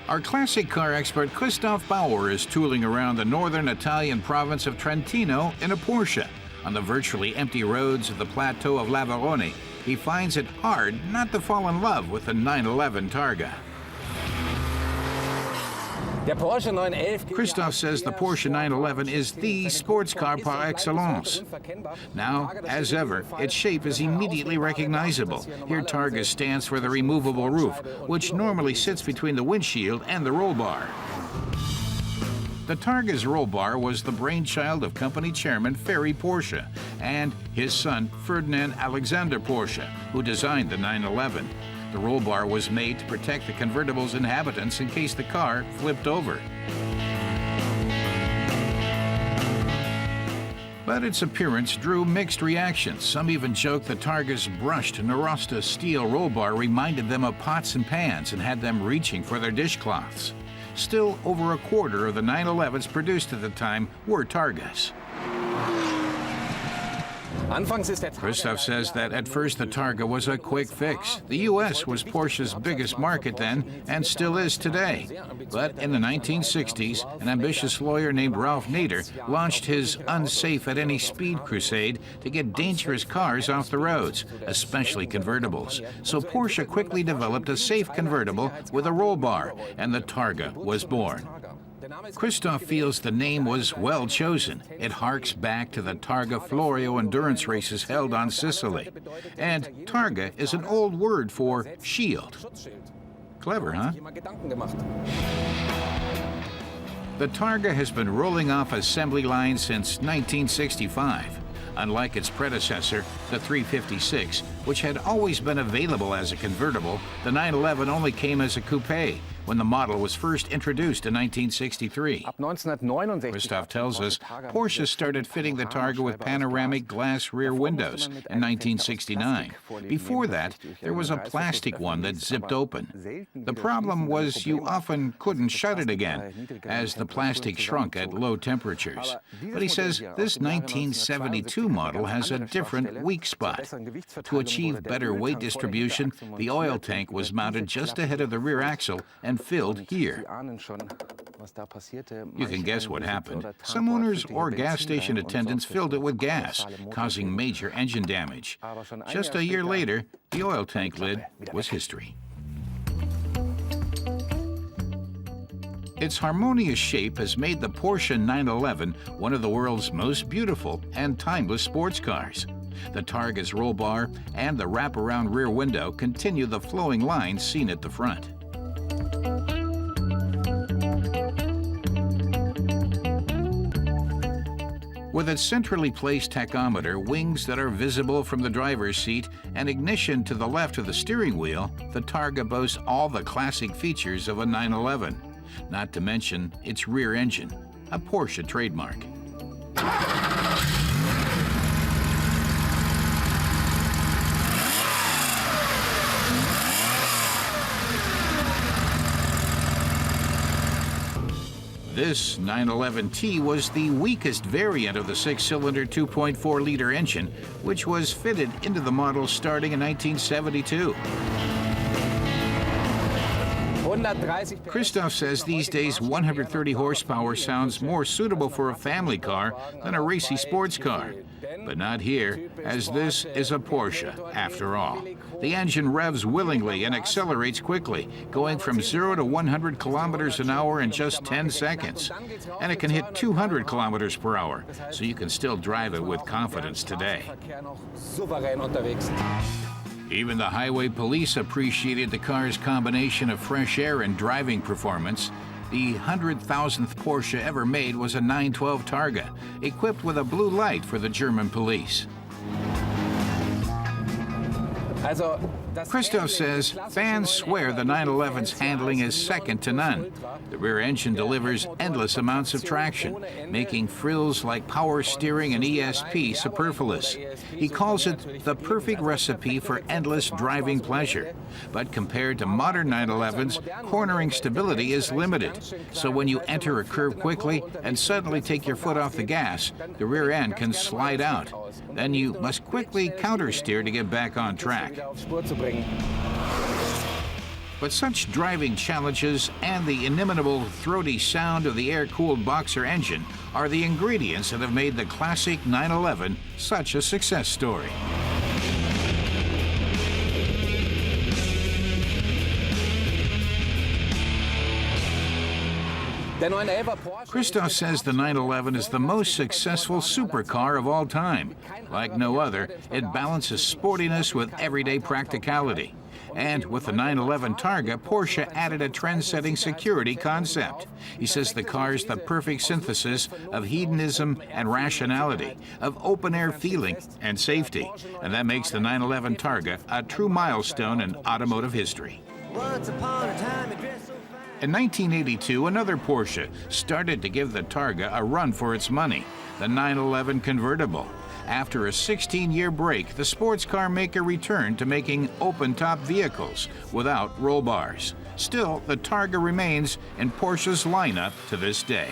Our classic car expert Christoph Bauer is tooling around the northern Italian province of Trentino in a Porsche. On the virtually empty roads of the plateau of Lavarone, he finds it hard not to fall in love with the 911 Targa. Christoph says the Porsche 911 is the sports car par excellence. Now, as ever, its shape is immediately recognizable. Here Targa stands for the removable roof, which normally sits between the windshield and the roll bar. The Targa's roll bar was the brainchild of company chairman Ferry Porsche and his son Ferdinand Alexander Porsche, who designed the 911. The roll bar was made to protect the convertible's inhabitants in case the car flipped over. But its appearance drew mixed reactions. Some even joked the Targa's brushed Narosta steel roll bar reminded them of pots and pans and had them reaching for their dishcloths. Still, over a quarter of the 911s produced at the time were Targas. Christoph says that at first the Targa was a quick fix. The U.S. was Porsche's biggest market then and still is today. But in the 1960s, an ambitious lawyer named Ralph Nader launched his unsafe at any speed crusade to get dangerous cars off the roads, especially convertibles. So Porsche quickly developed a safe convertible with a roll bar, and the Targa was born. Christoph feels the name was well chosen. It harks back to the Targa Florio endurance races held on Sicily. And Targa is an old word for shield. Clever, huh? The Targa has been rolling off assembly lines since 1965. Unlike its predecessor, the 356, which had always been available as a convertible, the 911 only came as a coupe when the model was first introduced in 1963. Christoph tells us Porsche started fitting the Targa with panoramic glass rear windows in 1969. Before that, there was a plastic one that zipped open. The problem was you often couldn't shut it again, as the plastic shrunk at low temperatures. But he says this 1972 model has a different weak spot. To achieve better weight distribution, the oil tank was mounted just ahead of the rear axle and filled here. You can guess what happened. Some owners or gas station attendants filled it with gas, causing major engine damage. Just a year later, the oil tank lid was history. Its harmonious shape has made the Porsche 911 one of the world's most beautiful and timeless sports cars. The Targa's roll bar and the wraparound rear window continue the flowing lines seen at the front. With its centrally placed tachometer, wings that are visible from the driver's seat, and ignition to the left of the steering wheel, the Targa boasts all the classic features of a 911, not to mention its rear engine, a Porsche trademark. This 911T was the weakest variant of the six-cylinder 2.4-liter engine, which was fitted into the model starting in 1972. Christoph says these days 130 horsepower sounds more suitable for a family car than a racy sports car. But not here, as this is a Porsche, after all. The engine revs willingly and accelerates quickly, going from 0 to 100 kilometers an hour in just 10 seconds. And it can hit 200 kilometers per hour, so you can still drive it with confidence today. Even the highway police appreciated the car's combination of fresh air and driving performance. The 100,000th Porsche ever made was a 912 Targa, equipped with a blue light for the German police. Christoph says fans swear the 911's handling is second to none. The rear engine delivers endless amounts of traction, making frills like power steering and ESP superfluous. He calls it the perfect recipe for endless driving pleasure. But compared to modern 911s, cornering stability is limited. So when you enter a curve quickly and suddenly take your foot off the gas, the rear end can slide out. Then you must quickly countersteer to get back on track. But such driving challenges and the inimitable throaty sound of the air-cooled boxer engine are the ingredients that have made the classic 911 such a success story. Christoph says the 911 is the most successful supercar of all time. Like no other, it balances sportiness with everyday practicality. And with the 911 Targa, Porsche added a trend-setting security concept. He says the car is the perfect synthesis of hedonism and rationality, of open-air feeling and safety. And that makes the 911 Targa a true milestone in automotive history. In 1982, another Porsche started to give the Targa a run for its money, the 911 convertible. After a 16-year break, the sports car maker returned to making open-top vehicles without roll bars. Still, the Targa remains in Porsche's lineup to this day.